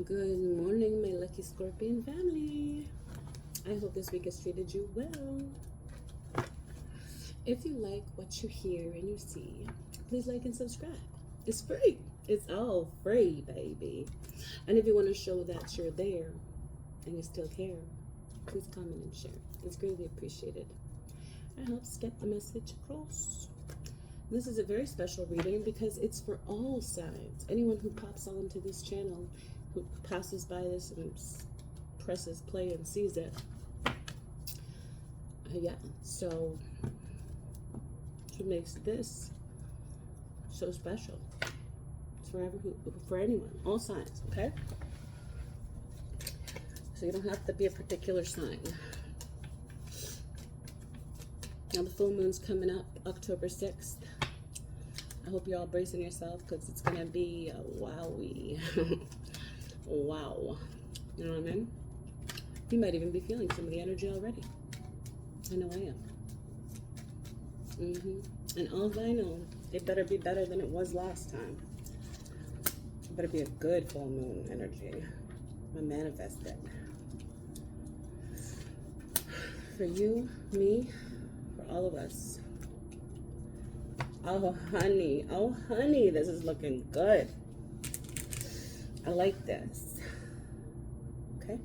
Good morning, my lucky Scorpion family. I hope this week has treated you well. If you like what you hear and you see, please like and subscribe. It's free. It's all free, baby. And if you want to show that you're there and you still care, please comment and share. It's greatly appreciated. It helps get the message across. This is a very special reading because it's for all signs. Anyone who pops onto this channel, who passes by this and presses play and sees it. Yeah, so what makes this so special? It's for anyone, all signs, okay? So you don't have to be a particular sign. Now the full moon's coming up October 6th. I hope you're all bracing yourself because it's going to be a wowie. Wow. You know what I mean? You might even be feeling some of the energy already. I know I am. And all I know, it better be better than it was last time. It better be a good full moon energy. I manifest it. For you, me, for all of us. Oh honey, this is looking good. I like this. Okay.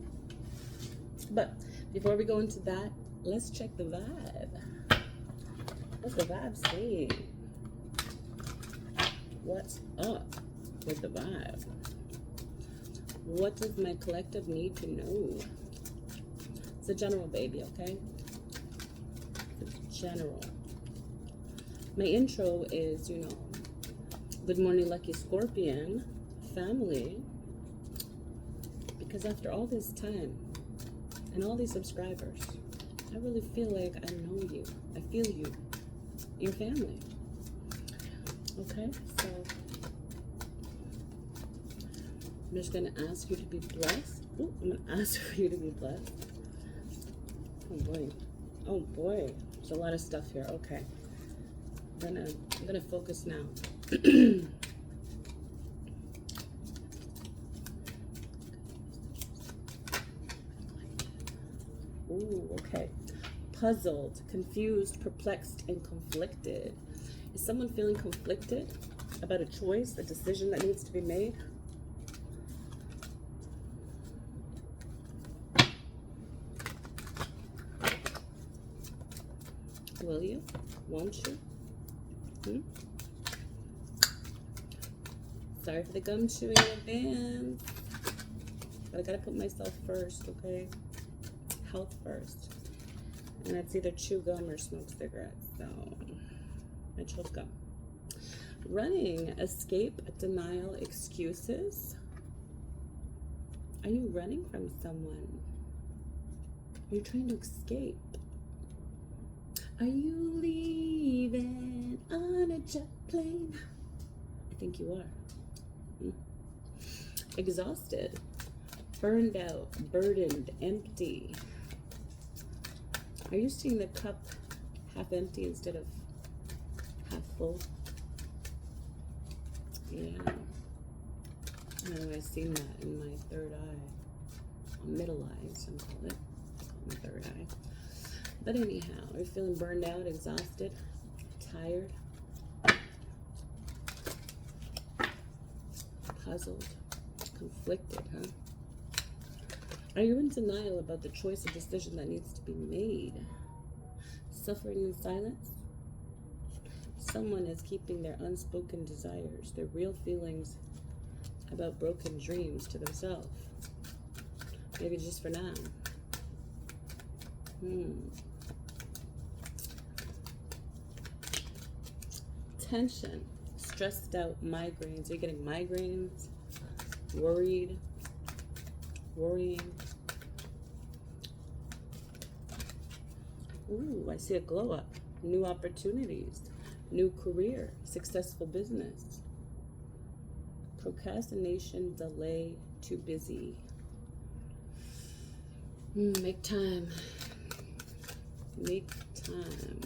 But before we go into that, let's check the vibe. What's the vibe saying? What's up with the vibe? What does my collective need to know? It's a general, baby, okay? It's general. My intro is, good morning, lucky Scorpion family. Because after all this time and all these subscribers, I really feel like I know you. I feel you. Your family. Okay, so I'm just going to ask you to be blessed. Ooh, I'm going to ask for you to be blessed. Oh boy. There's a lot of stuff here. Okay. I'm gonna focus now. Ooh, okay. Puzzled, confused, perplexed, and conflicted. Is someone feeling conflicted about a choice, a decision that needs to be made? Will you? Won't you? Sorry for the gum chewing in advance. But I gotta put myself first, okay? Health first. And it's either chew gum or smoke cigarettes. So I chose gum. Running, escape, denial, excuses. Are you running from someone? Are you trying to escape? Are you leaving on a jet plane? I think you are. Exhausted, burned out, burdened, empty. Are you seeing the cup half empty instead of half full? Yeah. I've seen that in my third eye. Middle eye, some call it. My third eye. But anyhow, are you feeling burned out, exhausted, tired, puzzled, conflicted, huh? Are you in denial about the choice or decision that needs to be made? Suffering in silence? Someone is keeping their unspoken desires, their real feelings about broken dreams to themselves. Maybe just for now. Tension, stressed out, migraines. Are you getting migraines? Worried, worrying. Ooh, I see a glow up. New opportunities, new career, successful business. Procrastination, delay, too busy. Make time. Make time.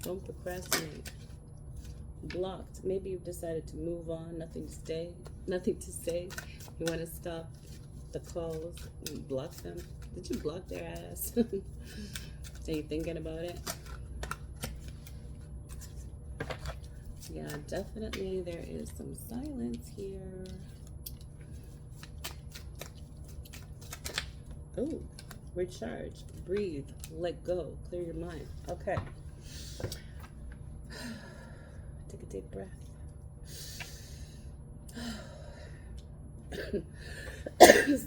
Don't procrastinate. Blocked. Maybe you've decided to move on. Nothing to say. You want to stop the calls and block them? Did you block their ass? Are you thinking about it? Yeah, definitely there is some silence here. Oh, recharge, breathe, let go, clear your mind. Okay. Take a deep breath.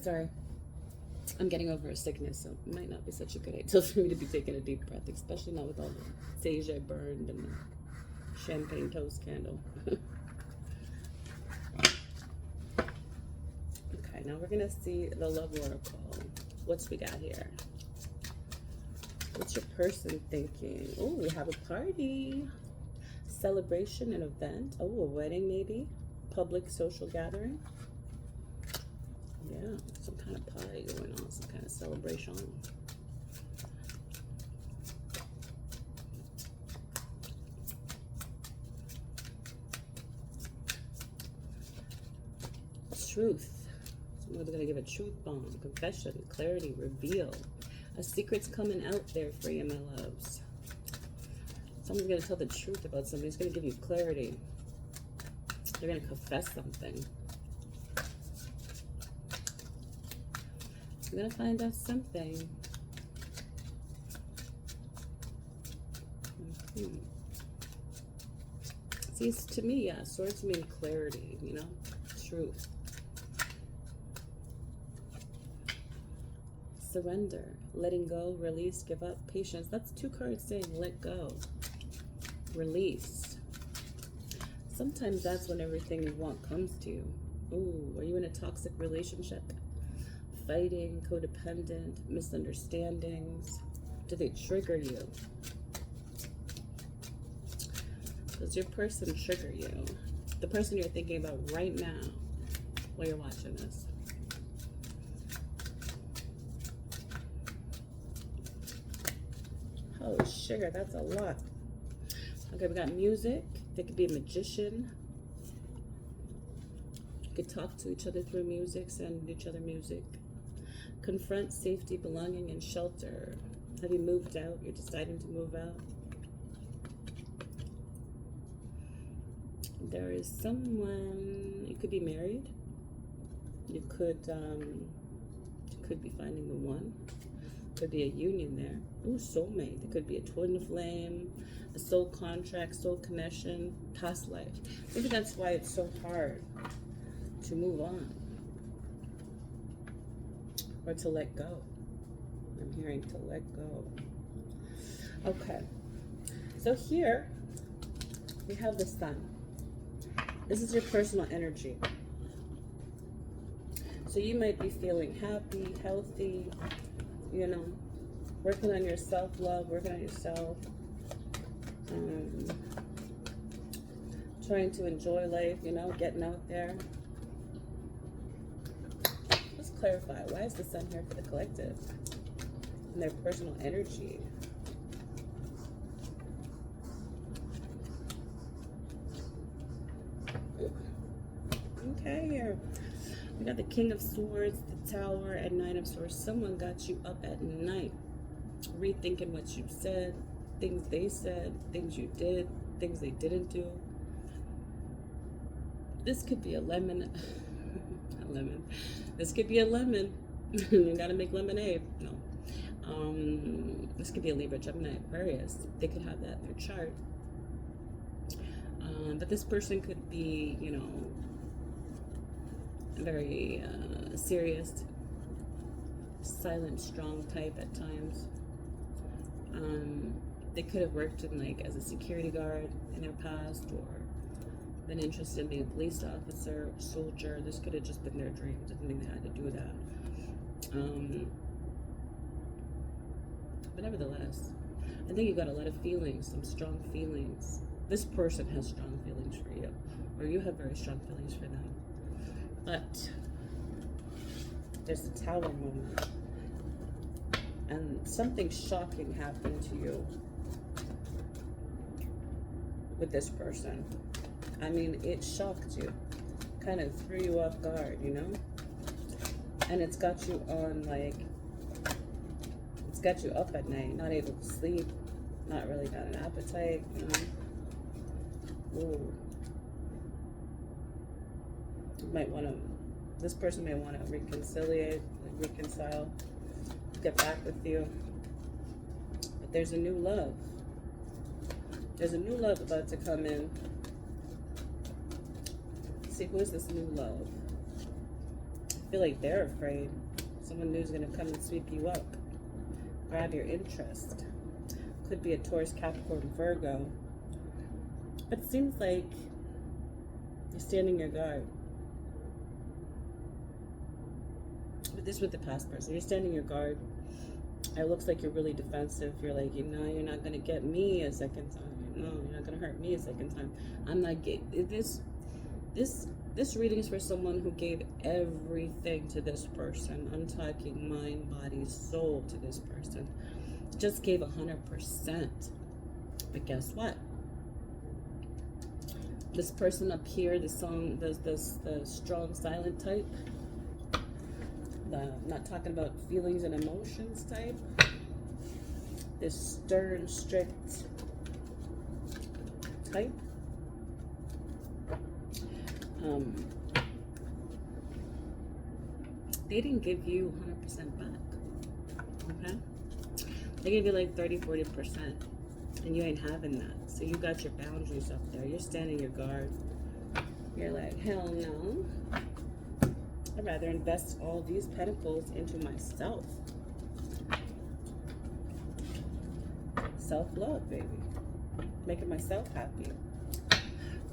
Sorry. I'm getting over a sickness, so it might not be such a good idea for me to be taking a deep breath, especially not with all the sage I burned and the champagne toast candle. Okay, now we're going to see the love oracle. What's we got here? What's your person thinking? Oh, we have a party. Celebration, an event. Oh, a wedding maybe. Public social gathering. Yeah, some kind of party going on, some kind of celebration. Truth. Someone's going to give a truth bomb, confession, clarity, reveal. A secret's coming out there for you, my loves. Someone's going to tell the truth about something. It's going to give you clarity. They're going to confess something. You're going to find out something. See, it's, to me, yeah, swords mean clarity, you know, truth. Surrender, letting go, release, give up, patience. That's two cards saying let go, release. Sometimes that's when everything you want comes to you. Ooh, are you in a toxic relationship? Fighting, codependent, misunderstandings. Do they trigger you? Does your person trigger you? The person you're thinking about right now while you're watching this. Oh, sugar, that's a lot. Okay, we got music. They could be a magician. You could talk to each other through music, send each other music. Confront, safety, belonging, and shelter. Have you moved out? You're deciding to move out. There is someone, you could be married. You could be finding the one. Could be a union there. Ooh, soulmate. It could be a twin flame, a soul contract, soul connection, past life. Maybe that's why it's so hard to move on or to let go. I'm hearing to let go. Okay. So here we have the sun. This is your personal energy. So you might be feeling happy, healthy, you know, working on your self-love, working on yourself, trying to enjoy life, you know, getting out there. Let's clarify, why is the sun here for the collective and their personal energy? Okay, here we got the King of Swords, the Tower, and Nine of Swords. Someone got you up at night, rethinking what you said, things they said, things you did, things they didn't do. This could be a lemon. A lemon. This could be a lemon. You gotta make lemonade. No. This could be a Libra, Gemini, Aquarius. They could have that in their chart. But this person could be, you know, very serious, silent, strong type at times. They could have worked in, like, as a security guard in their past, or been interested in being a police officer, soldier. This could have just been their dream. Didn't think they had to do that. But nevertheless, I think you got a lot of feelings, some strong feelings. This person has strong feelings for you, or you have very strong feelings for them. But there's a Tower moment, and something shocking happened to you with this person. I mean, it shocked you kind of threw you off guard, you know? And it's got you on, like, it's got you up at night, not able to sleep, not really got an appetite, you know? Ooh. You might want to, this person may want to reconcile, get back with you. But there's a new love. There's a new love about to come in. See, who is this new love? I feel like they're afraid. Someone new is going to come and sweep you up. Grab your interest. Could be a Taurus, Capricorn, Virgo. But it seems like you're standing your guard. But this with the past person. You're standing your guard. It looks like you're really defensive. You're like, you know, you're not going to get me a second time. No, you're not going to hurt me a second time. I'm not getting this reading is for someone who gave everything to this person. I'm talking mind, body, soul to this person. Just gave 100%. But guess what? This person up here, the strong silent type, I'm not talking about feelings and emotions type, this stern, strict type, they didn't give you 100% back, okay? They gave you like 30-40%, and you ain't having that. So you got your boundaries up there. You're standing your guard. You're like, hell no. I'd rather invest all these pentacles into myself. Self-love, baby. Making myself happy.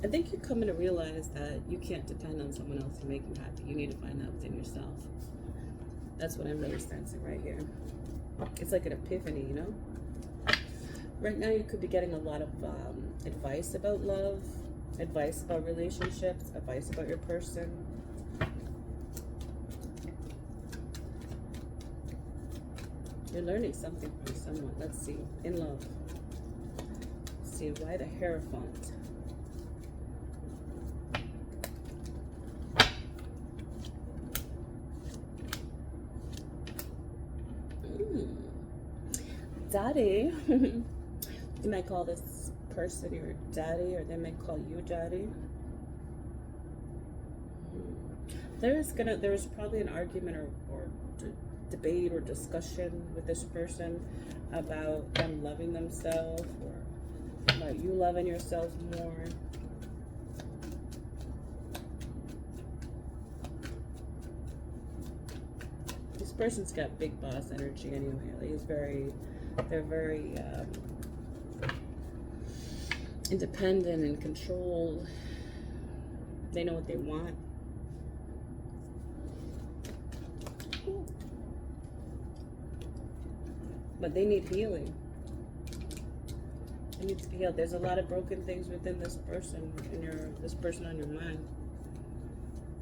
I think you're coming to realize that you can't depend on someone else to make you happy. You need to find that within yourself. That's what I'm really sensing right here. It's like an epiphany, you know? Right now you could be getting a lot of advice about love, advice about relationships, advice about your person. You're learning something from someone. Let's see. In love. Let's see, why the Hierophant? Daddy. You might call this person your daddy, or they might call you daddy. There's probably an argument or debate or discussion with this person about them loving themselves, or about you loving yourself more. This person's got big boss energy anyway. Like they're very independent and controlled. They know what they want. But they need healing. It needs to be healed. There's a lot of broken things within this person, this person on your mind.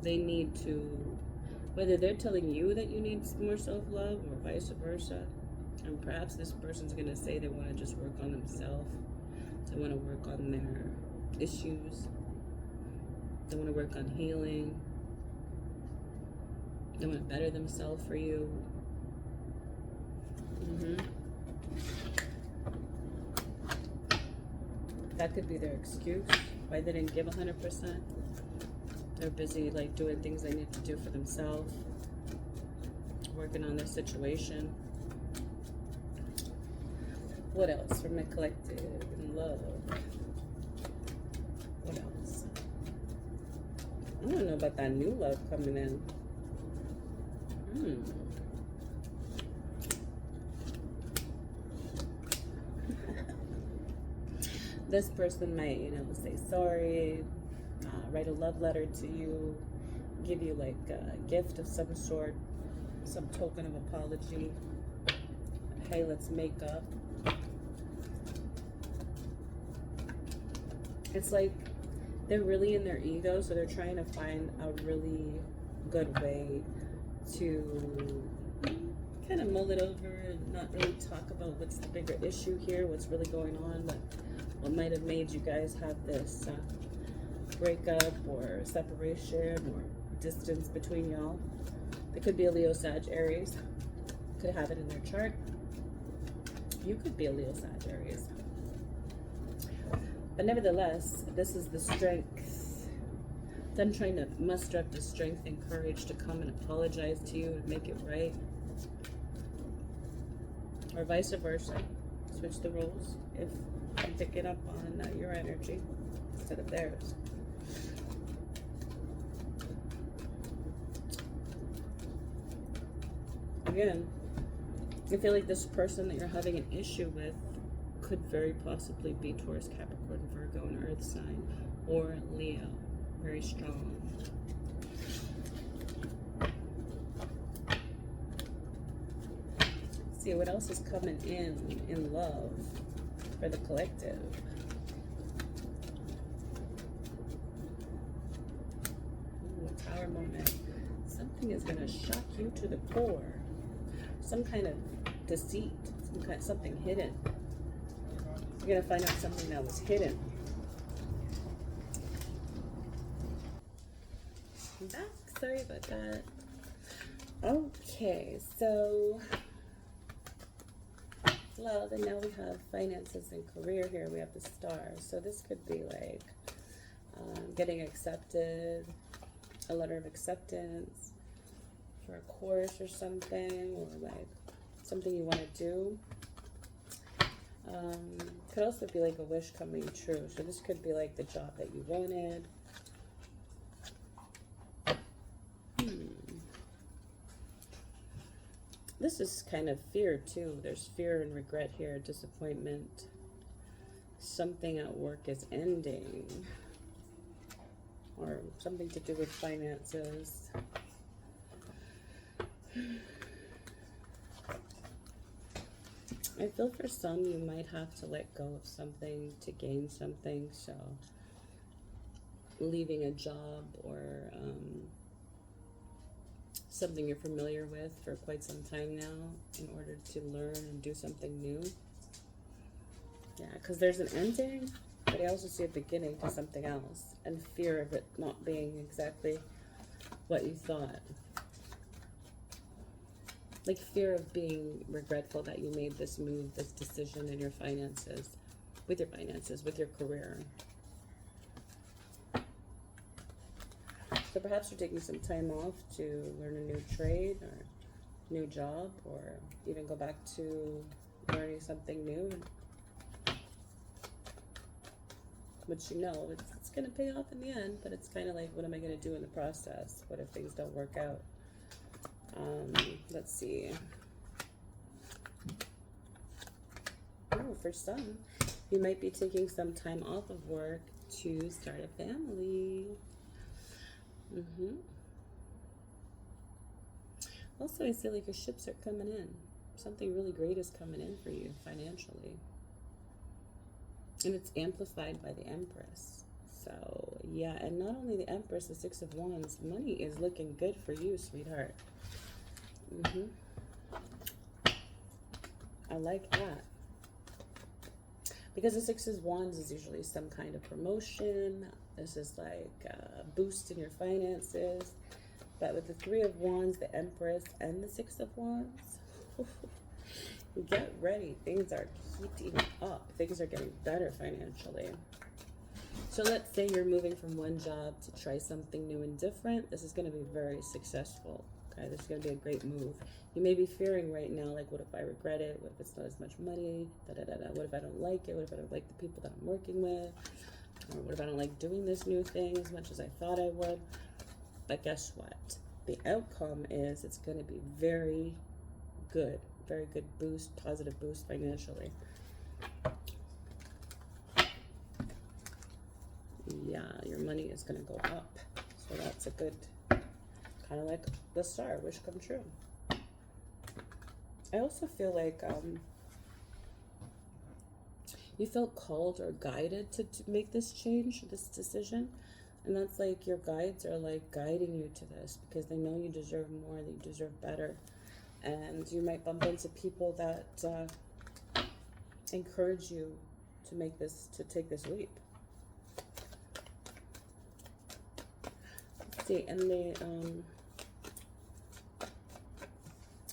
They need to, whether they're telling you that you need more self-love or vice versa, and perhaps this person's going to say they want to just work on themselves. They want to work on their issues. They want to work on healing. They want to better themselves for you. That could be their excuse why they didn't give 100%. They're busy like doing things they need to do for themselves, working on their situation. What else from the collective in love? What else? I don't know about that new love coming in. This person might, say sorry, write a love letter to you, give you like a gift of some sort, some token of apology. Hey, let's make up. It's like they're really in their ego, so they're trying to find a really good way to kind of mull it over and not really talk about what's the bigger issue here, what's really going on, but what might have made you guys have this breakup or separation or distance between y'all. It could be a Leo, Sag, Aries. Could have it in their chart. You could be a Leo, Sag, Aries. But nevertheless, this is the strength. Them trying to muster up the strength and courage to come and apologize to you and make it right. Or vice versa. Switch the roles if I'm picking up on your energy instead of theirs. Again, I feel like this person that you're having an issue with could very possibly be Taurus, Capricorn, Virgo, and Earth sign, or Leo. Very strong. See what else is coming in love for the collective. Ooh, Tower moment. Something is going to shock you to the core. Some kind of deceit, something hidden. You're going to find out something that was hidden. I'm back. Sorry about that. Okay, so love, and now we have finances and career here. We have the star. So this could be like getting accepted, a letter of acceptance for a course or something, or like something you want to do. Could also be like a wish coming true. So this could be like the job that you wanted. This is kind of fear too. There's fear and regret here, disappointment. Something at work is ending. Or something to do with finances. I feel for some you might have to let go of something to gain something. So leaving a job or something you're familiar with for quite some time now in order to learn and do something new. Yeah, because there's an ending, but I also see a beginning to something else, and fear of it not being exactly what you thought. Like fear of being regretful that you made this move, this decision in your finances, with your career. So perhaps you're taking some time off to learn a new trade or new job, or even go back to learning something new. Which you know, it's going to pay off in the end, but it's kind of like, what am I going to do in the process? What if things don't work out? Let's see. Oh, for some, you might be taking some time off of work to start a family. Also, I feel like your ships are coming in. Something really great is coming in for you financially. And it's amplified by the Empress. So, yeah, and not only the Empress, the Six of Wands, money is looking good for you, sweetheart. I like that. Because the Six of Wands is usually some kind of promotion. This is like a boost in your finances. But with the Three of Wands, the Empress, and the Six of Wands, get ready. Things are heating up. Things are getting better financially. So let's say you're moving from one job to try something new and different. This is going to be very successful. Okay, this is going to be a great move. You may be fearing right now, like, what if I regret it? What if it's not as much money? What if I don't like it? What if I don't like the people that I'm working with? Or what if I don't like doing this new thing as much as I thought I would? But guess what? The outcome is it's going to be very good boost, positive boost financially. Yeah, your money is going to go up. So that's a good, kind of like the star, wish come true. I also feel like you felt called or guided to make this change, this decision. And that's like your guides are like guiding you to this because they know you deserve more, that you deserve better. And you might bump into people that encourage you to take this leap. See, and the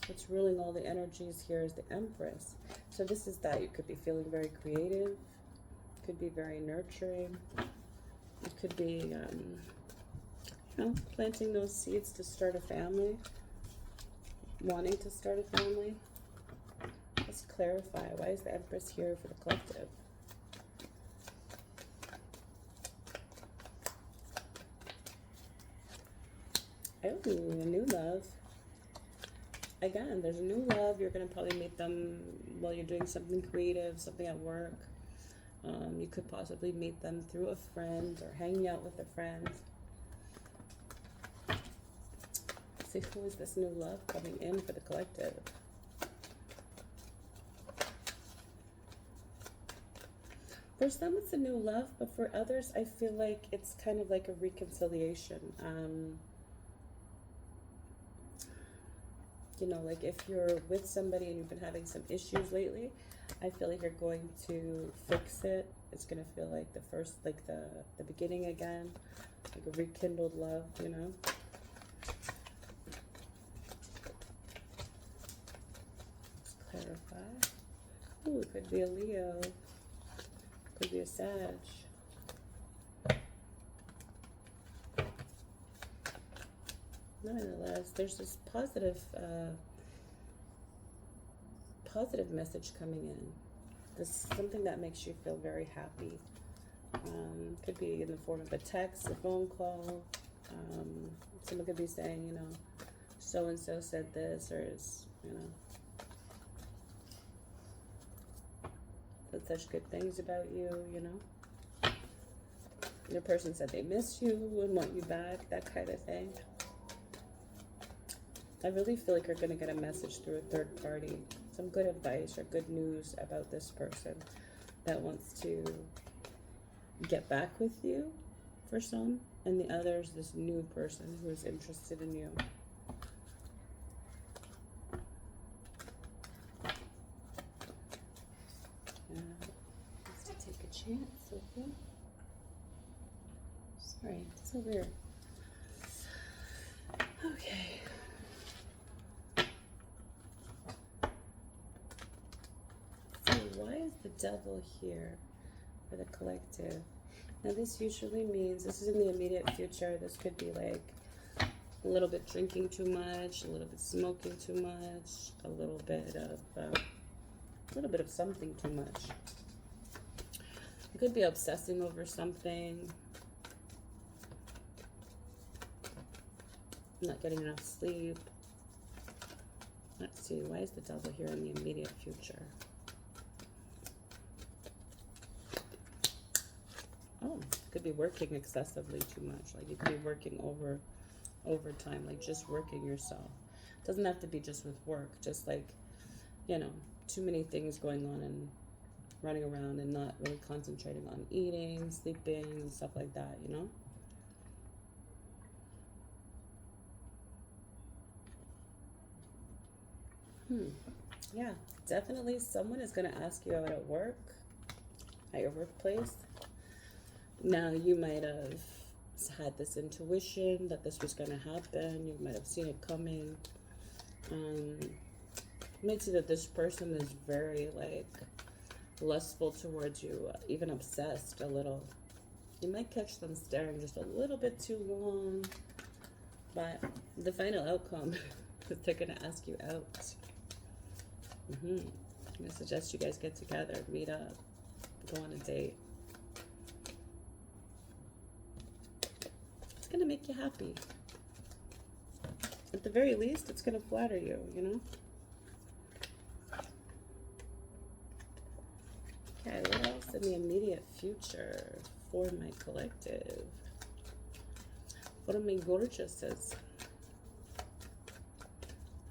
what's ruling all the energies here is the Empress. So this is that you could be feeling very creative, could be very nurturing. It could be, you know, planting those seeds to start a family, wanting to start a family. Let's clarify. Why is the Empress here for the collective? Oh, a new love. Again, there's a new love. You're going to probably meet them while you're doing something creative, something at work. You could possibly meet them through a friend or hanging out with a friend. See, who is this new love coming in for the collective? For some, it's a new love, but for others, I feel like it's kind of like a reconciliation. You know, like if you're with somebody and you've been having some issues lately, I feel like you're going to fix it. It's going to feel like the first, like the beginning again, like a rekindled love, you know. Let's clarify. Ooh, it could be a Leo. Could be a Sag. Nonetheless, there's this positive message coming in. This is something that makes you feel very happy. Could be in the form of a text, a phone call. Someone could be saying, you know, so and so said this, or is, you know, said such good things about you. You know, your person said they miss you and want you back. That kind of thing. I really feel like you're going to get a message through a third party. Some good advice or good news about this person that wants to get back with you for some. And the other is this new person who is interested in you. Let's take a chance with you. Sorry, it's so weird. Okay. Why is the Devil here for the collective? Now this usually means, this is in the immediate future, this could be like a little bit drinking too much, a little bit smoking too much, a little bit of something too much. You could be obsessing over something, not getting enough sleep. Let's see, why is the Devil here in the immediate future? Oh, could be working excessively too much. Like you could be working overtime, like just working yourself. Doesn't have to be just with work, just like, you know, too many things going on and running around and not really concentrating on eating, sleeping, and stuff like that, you know? Yeah, definitely someone is going to ask you out at work, at your workplace. Now, you might have had this intuition that this was going to happen. You might have seen it coming. You might see that this person is very, like, lustful towards you, even obsessed a little. You might catch them staring just a little bit too long. But the final outcome is they're going to ask you out. I'm going to suggest you guys get together, meet up, go on a date. It's going to make you happy. At the very least, it's going to flatter you, you know? Okay, what else in the immediate future for my collective? What are my gorgeouses?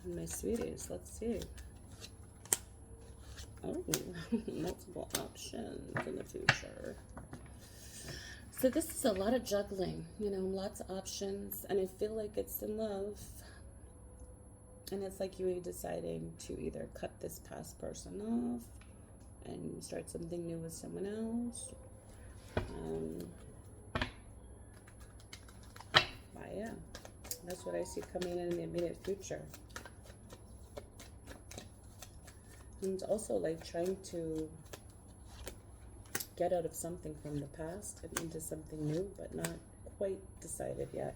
And my sweeties, let's see. Oh, multiple options in the future. So this is a lot of juggling, you know, lots of options, and I feel like it's in love. And it's like you deciding to either cut this past person off and start something new with someone else. Why yeah. That's what I see coming in the immediate future. And it's also like trying to get out of something from the past and into something new, but not quite decided yet.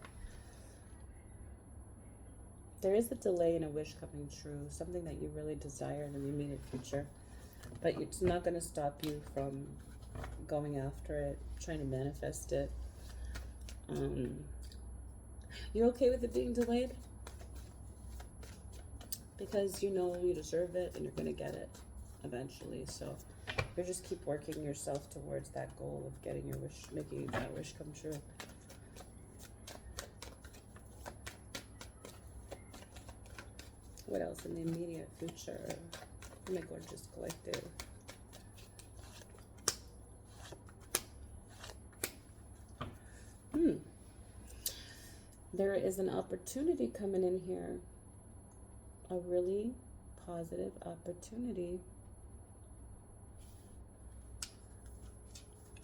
There is a delay in a wish coming true, something that you really desire in the immediate future, but it's not going to stop you from going after it, trying to manifest it. You're okay with it being delayed? Because you know you deserve it and you're going to get it eventually. So you just keep working yourself towards that goal of getting your wish, making that wish come true. What else in the immediate future? My gorgeous collective. There is an opportunity coming in here. A really positive opportunity.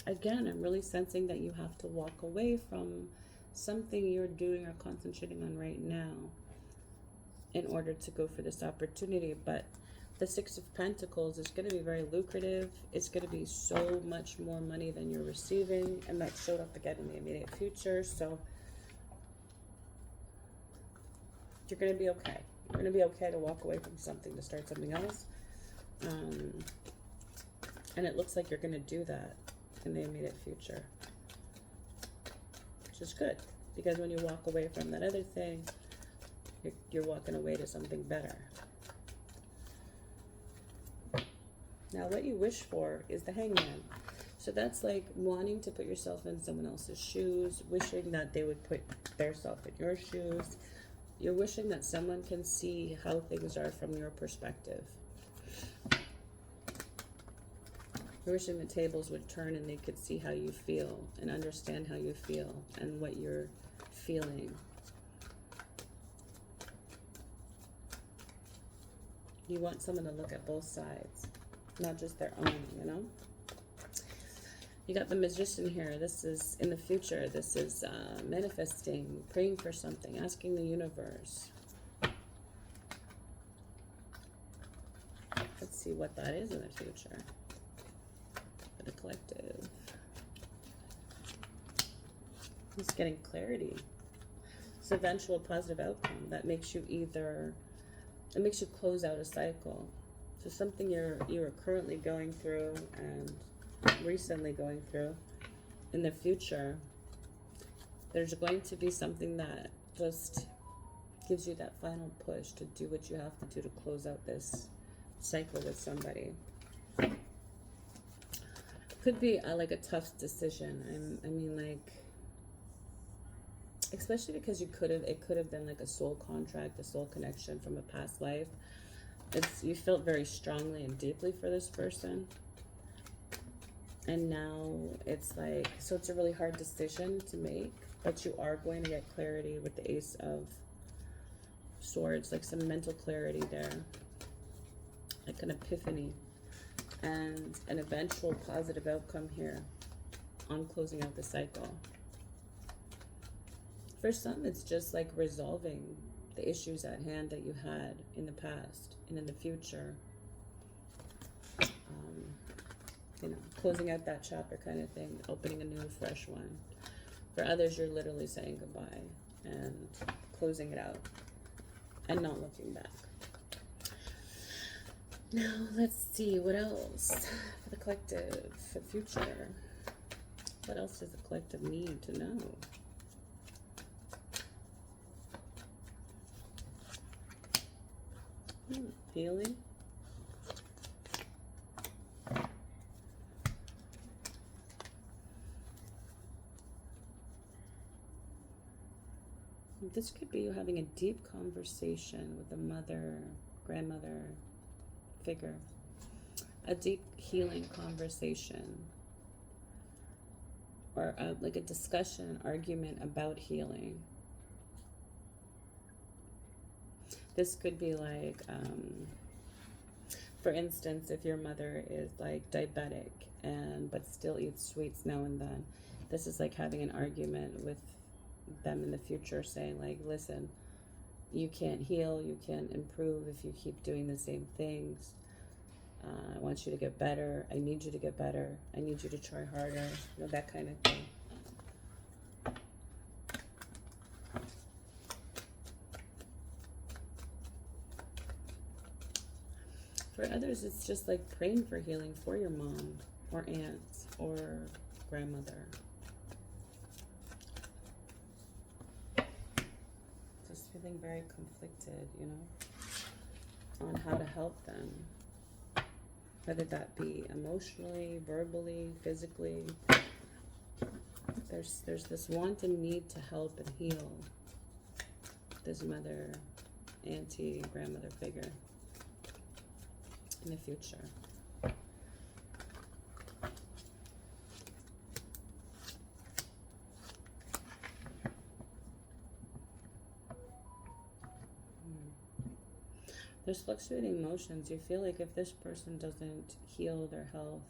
Again, I'm really sensing that you have to walk away from something you're doing or concentrating on right now in order to go for this opportunity. But the Six of Pentacles is going to be very lucrative. It's going to be so much more money than you're receiving, and that showed up again in the immediate future. So you're going to be okay. You're going to be okay to walk away from something to start something else. And it looks like you're going to do that in the immediate future, which is good, because when you walk away from that other thing, you're walking away to something better. Now, what you wish for is the Hangman. So that's like wanting to put yourself in someone else's shoes, wishing that they would put their self in your shoes. You're wishing that someone can see how things are from your perspective. You're wishing the tables would turn and they could see how you feel and understand how you feel and what you're feeling. You want someone to look at both sides, not just their own, you know? You got the Magician here. This is in the future. This is manifesting, praying for something, asking the universe. Let's see what that is in the future for the collective. Just getting clarity. It's eventual positive outcome that makes you either, it makes you close out a cycle. So something you're currently going through and recently going through, in the future, there's going to be something that just gives you that final push to do what you have to do to close out this cycle with somebody. Could be like a tough decision. I mean, like, especially because it could have been like a soul contract, a soul connection from a past life. You felt very strongly and deeply for this person. And now it's like, so it's a really hard decision to make, but you are going to get clarity with the Ace of Swords, like some mental clarity there, like an epiphany, and an eventual positive outcome here on closing out the cycle. For some, it's just like resolving the issues at hand that you had in the past and in the future. You know, closing out that chapter kind of thing, opening a new, fresh one. For others, you're literally saying goodbye and closing it out and not looking back. Now, let's see what else for the collective, for the future. What else does the collective need to know? Healing. This could be you having a deep conversation with a mother, grandmother figure. A deep healing conversation. Or like a discussion, argument about healing. This could be like, for instance, if your mother is like diabetic but still eats sweets now and then. This is like having an argument with them in the future saying like, listen, you can't heal, you can't improve if you keep doing the same things. I want you to get better. I need you to get better. I need you to try harder. You know, that kind of thing. For others, it's just like praying for healing for your mom or aunt or grandmother. Just feeling very conflicted, you know, on how to help them. Whether that be emotionally, verbally, physically. There's this want and need to help and heal this mother, auntie, grandmother figure in the future. There's fluctuating emotions. You feel like if this person doesn't heal their health,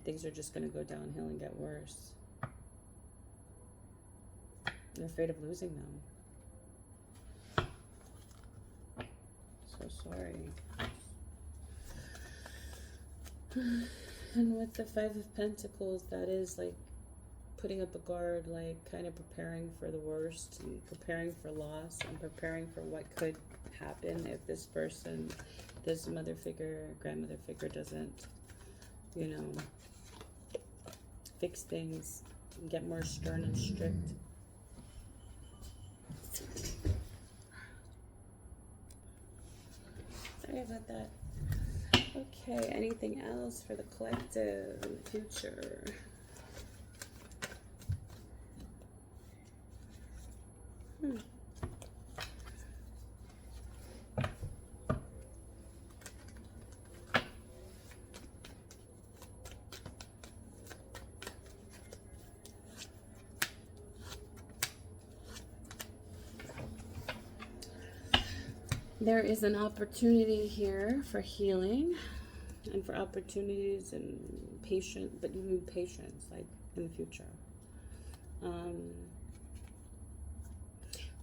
things are just going to go downhill and get worse. You're afraid of losing them. So sorry. And with the Five of Pentacles, that is like putting up a guard, like kind of preparing for the worst and preparing for loss and preparing for what could happen if this person, this mother figure, grandmother figure doesn't, you know, fix things and get more stern and strict. Sorry about that. Okay, anything else for the collective in the future? There is an opportunity here for healing and for opportunities and patience, but you need patience, like in the future.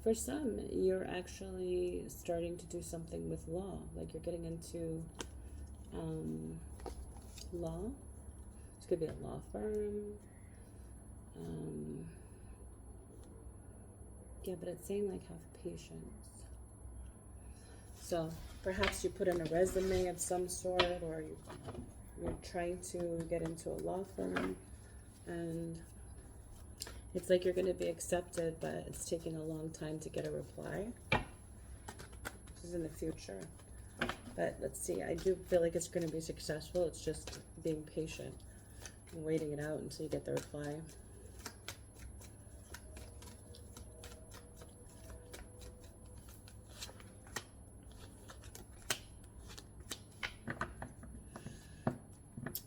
For some, you're actually starting to do something with law, like you're getting into law. This could be a law firm. Yeah, but it's saying like have patience. So perhaps you put in a resume of some sort, or you're trying to get into a law firm, and it's like you're going to be accepted, but it's taking a long time to get a reply. This is in the future. But let's see, I do feel like it's going to be successful. It's just being patient and waiting it out until you get the reply.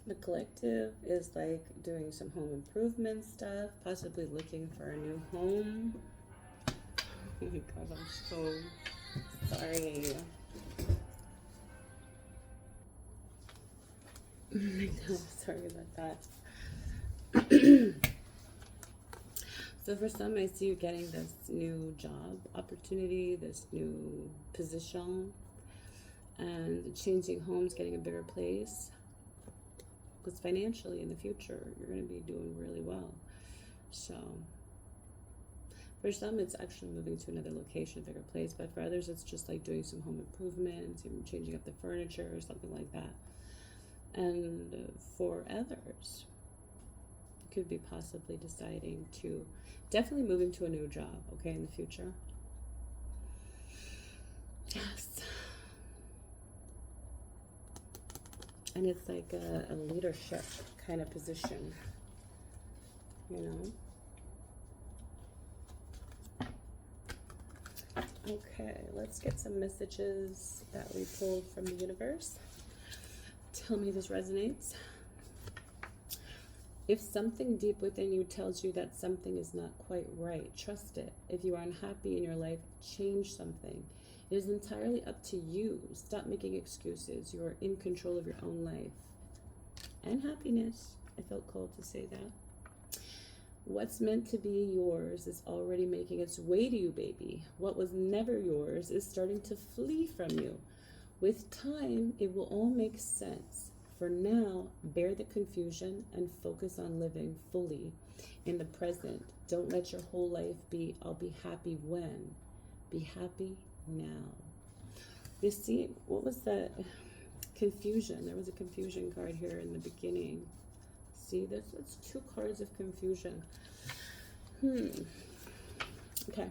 The collective is like doing some home improvement stuff, possibly looking for a new home. Oh my god, I'm so sorry. Oh my god, sorry about that. So for some, I see you getting this new job opportunity, this new position, and changing homes, getting a bigger place. Because financially in the future, you're going to be doing really well. So for some, it's actually moving to another location, a bigger place. But for others, it's just like doing some home improvements, even changing up the furniture or something like that. And for others, you could be possibly deciding to definitely moving to a new job, okay, in the future. Yes. And it's like a leadership kind of position, you know. Okay, let's get some messages that we pulled from the universe. Tell me this resonates. If something deep within you tells you that something is not quite right, trust it. If you are unhappy in your life, change something. It is entirely up to you. Stop making excuses. You are in control of your own life and happiness. I felt called to say that. What's meant to be yours is already making its way to you, baby. What was never yours is starting to flee from you. With time, it will all make sense. For now, bear the confusion and focus on living fully in the present. Don't let your whole life be, I'll be happy when. Be happy now. You see, what was that? Confusion. There was a confusion card here in the beginning. See, that's 2 cards of confusion. Okay.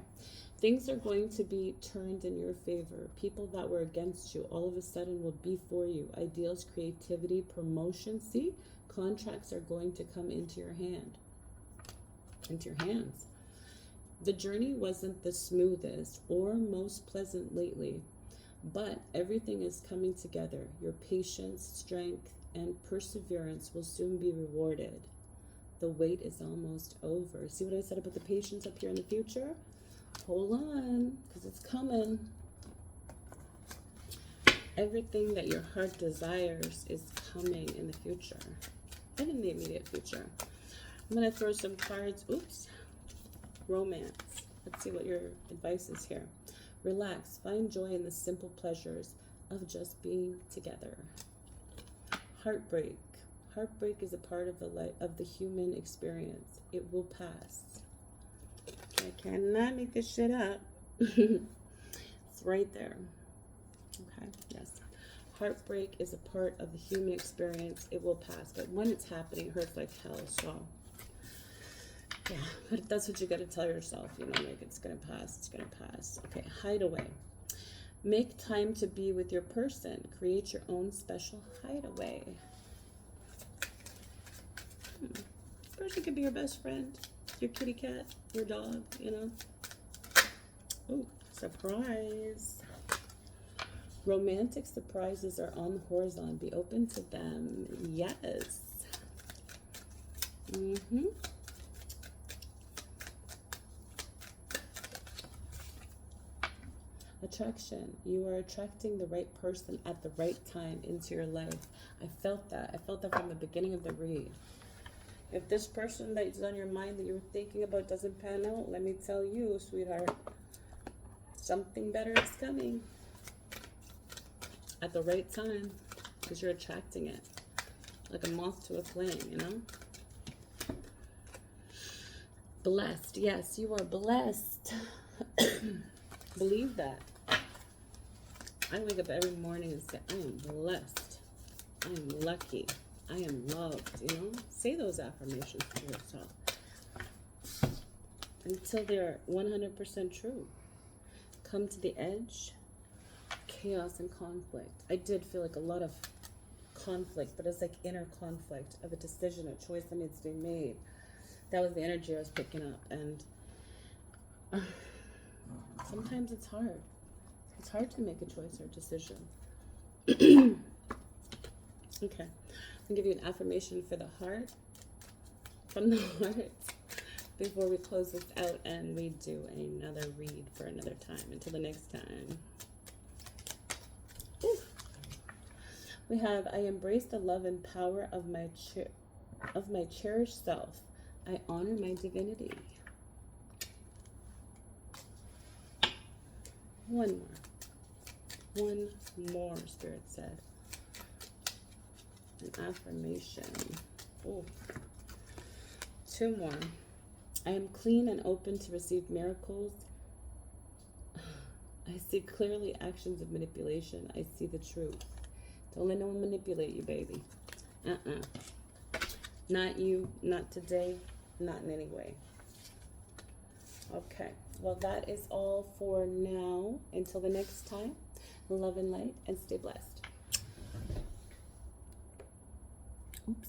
Things are going to be turned in your favor. People that were against you all of a sudden will be for you. Ideals, creativity, promotion. See, contracts are going to come into your hands. The journey wasn't the smoothest or most pleasant lately, but everything is coming together. Your patience, strength, and perseverance will soon be rewarded. The wait is almost over. See what I said about the patience up here in the future? Hold on, because it's coming. Everything that your heart desires is coming in the future and in the immediate future. I'm going to throw some cards. Oops. Romance. Let's see what your advice is here. Relax. Find joy in the simple pleasures of just being together. Heartbreak. Heartbreak is a part of the human experience. It will pass. I cannot make this shit up. It's right there. Okay, yes. Heartbreak is a part of the human experience. It will pass. But when it's happening, it hurts like hell. So, yeah, but that's what you got to tell yourself. You know, like, it's going to pass. It's going to pass. Okay, hideaway. Make time to be with your person. Create your own special hideaway. Person could be your best friend, your kitty cat, your dog, you know. Oh, surprise. Romantic surprises are on the horizon. Be open to them. Yes. Attraction. You are attracting the right person at the right time into your life. I felt that. I felt that from the beginning of the read. If this person that's on your mind that you were thinking about doesn't pan out, let me tell you, sweetheart, something better is coming at the right time, because you're attracting it like a moth to a flame, you know? Blessed. Yes, you are blessed. Believe that. I wake up every morning and say, I am blessed. I am lucky. I am loved, you know? Say those affirmations to yourself until they're 100% true. Come to the edge. Chaos and conflict. I did feel like a lot of conflict, but it's like inner conflict of a decision, a choice that needs to be made. That was the energy I was picking up. And sometimes it's hard. It's hard to make a choice or a decision. Okay. I'll give you an affirmation for the heart, from the heart, before we close this out and we do another read for another time. Until the next time. Ooh. We have, I embrace the love and power of my cherished self. I honor my divinity. One more, Spirit said. An affirmation. Oh, 2 more. I am clean and open to receive miracles. I see clearly actions of manipulation. I see the truth. Don't let no one manipulate you, baby. Not you, not today, not in any way. Okay, well, that is all for now. Until the next time, love and light, and stay blessed.